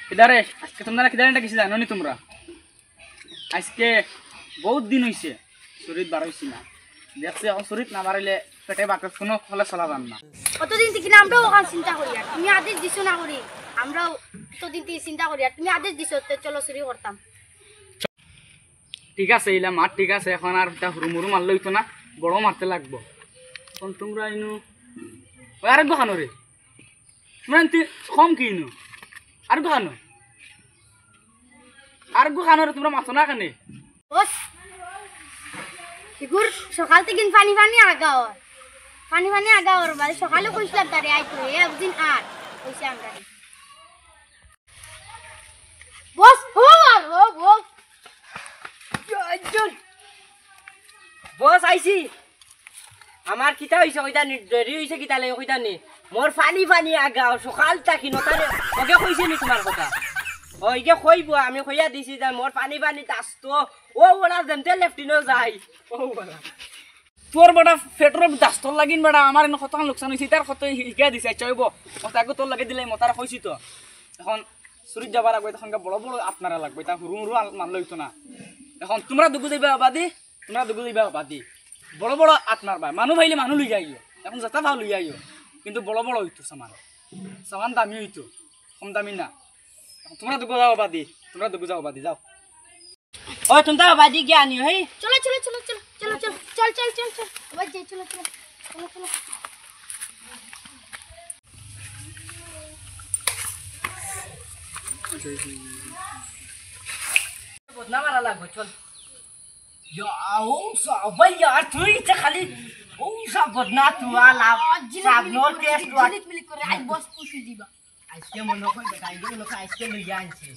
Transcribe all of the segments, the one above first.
কিদারে আজকে তোমরা কিদারেটা কিছু জানো নি তোমরা? আজকে বহুত দিন হইছে শরীর বার হইছি না, দেখছি এখন শরীর না বাড়াইলে পেটে বাকে কোনো ফলে চলাবাম না। কতদিন থেকে না আমরাও ওখান চিন্তা করি, আর তুমি আদেশ দিছো না করি, আমরাও কতদিন থেকে চিন্তা করি, আর তুমি আদেশ দিছো চলো চুরি করতাম। ঠিক আছে ইলা মার, ঠিক আছে এখন আর হুরুমুরু মারলে হইতো না, বড় মারতে লাগবো। এখন তোমরা ইনু আর খানো রে মানে কম কি ইনু আর খানো রে তোমরা মাথো না কেন? বস ফিগুর সকাল থেকে পানি পানি আগাওর মানে সকালে কইছিলাম তারে আইতো একদিন আর কইছে আমরা বস বস আইছি আমার কিতা হইছে কইতা নি দেরি হইছে কিতা লাগে কইতা নি মোর পানি পানি আগাও সকাল তাকি নতারে ওকে কইছে নি তোমার কথা ওইকে কইব আমি কইয়া দিছি যে মোর পানি পানি তাস্তো ও ওরা যেমতে লেফটিনো যাই ও বলা তোর বেটা পেট্রোল দাস্তর লাগিন বেটা আমার এনে কত লোকসান হয়েছে তার কত শিকাই দিছে আচ্ছা হইব মতাকে তোর লাগে দিলে মতারা কইছি তো এখন চুরিত যাবা লাগবে তখন বড় বড় আপনারা লাগবে তা হুরু হুরু মানলে হইতো না। এখন তোমরা দুগু যাইবা বাদি বড় বড় আপনার ভাই মানুষ ভাইলে মানুষ লই যাইও, এখন যেটা ভাও লই যাইও কিন্তু বড় বড় হইতো সামান দামি হইতো, কম দামি না। তোমরা দুগু যাও বাদি যাও। ও তুমি বাদি গিয়া আনিও হেই চলো আবার যাই চলো বদনা মারা লাগবে চল ও সবাই यार তুই তো খালি ও সব বদনা তুই আলা সব নোর টেস্ট জিলিক মিলিক করে আই বস পুষি দিবা আজকে মনে কই বেটা আইগে মনে কই আজকে লইয়া আনছি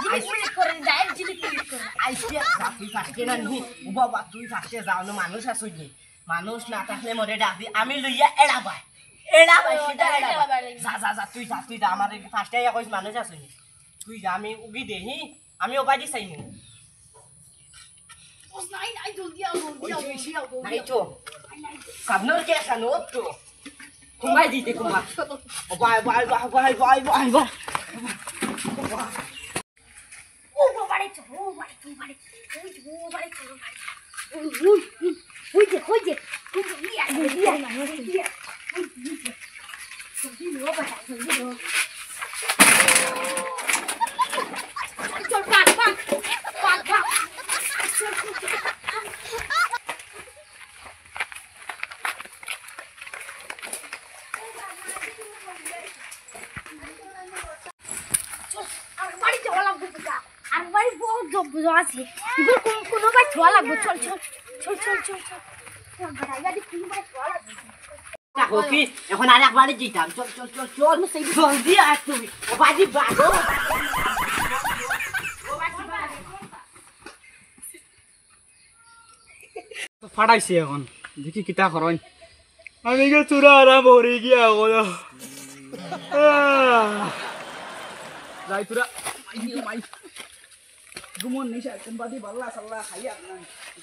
জিলিক মিলিক করে ডাইরেক্ট জিলিক মিলিক করে আজকে তুই ফাস্টে না নি ও বাবা তুই ফাস্টে যাও না মানুষ আসুই নি মানুষ না থাকলে মরে ডাবি আমি লইয়া এড়াবাই সেটা এড়াবাই যা তুই যা আমার ফাস্টে কইস মানুষ আসুই নি তুই যা আমি উগি দেহি আমি ওবাই দি চাইনি বস নাই জলদি আও নাই তো সামনের কে সানো তো কুমাই দিতে কুমার বাই ও বাড়ি চলো ওই যে চল পাক আছে কোনো ভাই ছোয়া লাগবে চল কি এখন আর একবারে যেতাম চল জলদি আস তুমি বাজি বাগো ফাটাইছি এখন দেখি কিতা করেন আমি গে চূড়া আরাম হরি গিয়া বলো যাই তোরা মাই গুমন নিশা কোনবাদি বাল্লা সাল্লা খাইয়া না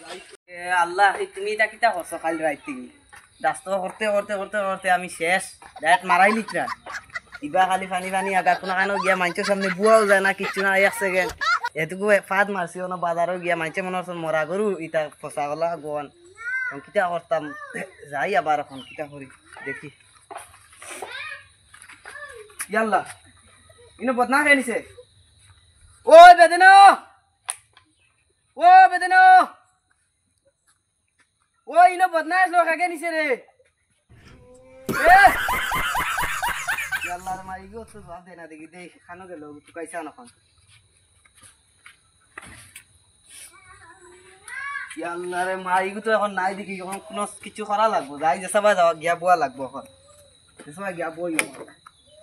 যাই আল্লাহ তুমি এটা কিতা করছো কাল রাইতে দাস্ত করতে আমি শেষ ডাইরেক্ট মারাই লিখরা ইবা খালি পানি আগা কোনা কানো গিয়া মাইনচের সামনে বুয়াও যায় না কিচ্ছু না এক সেকেন্ড এটুকু ফাঁদ মারছি না বাজারও গিয়া মাইনচে মনে হচ্ছে মরা গরু ইটা ফসা গলা গোয়ান কিতা করতাম যাই আবার এখন কিতা করি দেখি ইয়াল্লা ইনো বদনা খাই নিছে ও বেদনো ও ইনো বদনাস লোক আগে নিছে রে আল্লাহর মারি গো তো বাদ দেনা দেখি দেই খানো গেল টুকাইছা নখন আল্লাহরে মারি গো তো এখন নাই দেখি এখন কোন কিছু করা লাগবো যাই যে সবাই যাওয়া গিয়া বুয়া লাগবো এখন সবাই গিয়া বই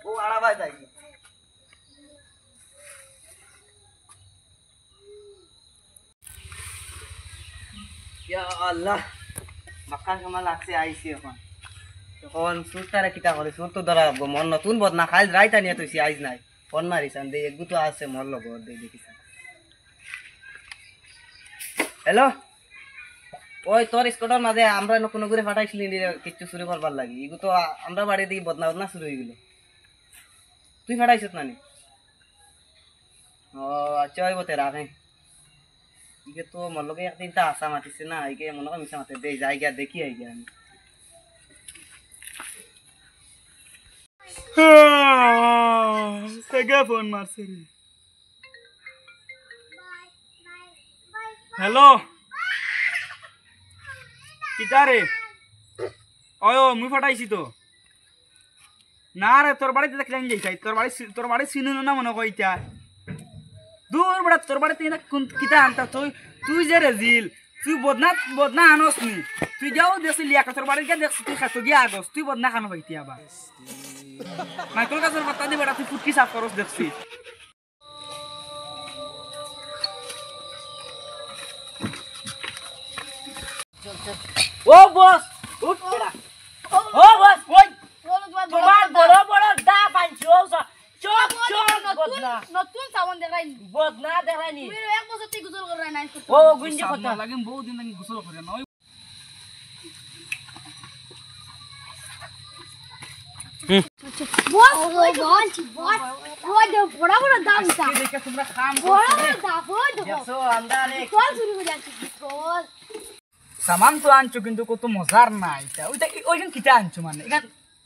ও আড়াবাই যাই ইয়া আল্লাহ মাক্কা সময় লাগছে আইছি এখন সুরটারে কিতা করে সুর তো ধরা লাগবো মন নতুন বদনা খাইল রাইতা নিয়ে তুই আইজ নাই ফোন মারিছান দে একগু তো আছে মর লগ দে দেখিস হ্যালো ওই তোর স্কুটার মাঝে আমরা কোনো করে ফাটাইছিলি কিচ্ছু চুরি করবার লাগি এগু তো আমরা বাড়ি দিকে বদনা শুরু হয়ে গেল তুই ফাটাইছত নানি ও আচ্ছা হইব তে রাখে ইকে তো মোর লগে একদিন তা আসা মাতিছে না ইকে মনে হয় মিশা মাতে দেই যাই গিয়া দেখি আই গিয়া আমি সেগা ফোন মারছে রে হ্যালো কিটা রে ওই মুই ফাটাইছি তো না রে তোর বাড়িতে দেখলে আমি যাই তোর বাড়ি চিনি না মনে কইতা দূর বড় তোর বাড়িতে কিটা আনতা তুই যে রেজিল তুই বদনা আনস নি তুই যাও দেশে লিয়া তোর বাড়ি গিয়ে দেখছিস তুই খাতো গিয়া আগস তুই বদনা খানো হইতি আবার মাইকেল কাছের কথা দি বেটা তুই ফুটকি সাফ করস দেখছিস ও বস উঠ বেটা ও বস ওই তোমার বড় বড় দা পাঁচি ও চোখ চোখ বদনা নতুন সাবান দেখাইনি বদনা দেখানি তুমি এক বছর থেকে গোসল করে নাই ও গুঞ্জি কথা লাগে বহুত দিন লাগে গোসল করে না বস ওই বস ওই দে বড় বড় দাম তা দেখে তোমরা কাম বড় করছো বড় দাম ওই দে দেখছো আন্দারে চল শুরু করে যাচ্ছি চল সামান তো আনছো কিন্তু কত মজার না এটা ওইখান কিটা আনছো মানে এখান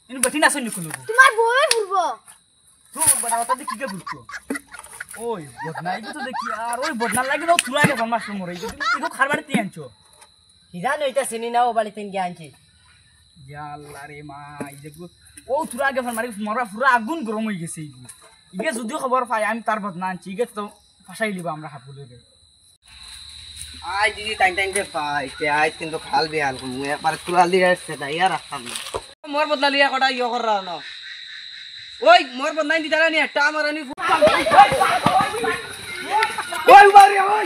ইনু বেটি না শুনি কুলু তোমার বউয়ে ঘুরবো তুই বড় কথা দেখি কে ঘুরছো ওই বদনাই তো দেখি আর ওই বদনার লাগে না তুলা কে ফরমাস মরে এটা খারবারে তি আনছো হিরা নইতা চিনি না ও বাড়িতে গিয়া আনছি আল্লাহ রে মা এই যে ও তুলা কে ফরমারি মরা পুরা আগুন গরম হয়ে গেছে ইগে যদিও খবর পাই আমি তার বদনা আনছি ইগে তো ফাসাই লিবা আমরা হাপুলে রে আই দিদি টাইম টাইম দে পাই তে আই কিন্তু খাল বেহাল কম একবার তুলাল দিয়ে সেটা ইয়া রাখতাম না মোর বদলা লিয়া কটা ইয়া কর রাও না ওই মোর বদলাই দিতারা নি একটা আমারানি ওই বারে ওই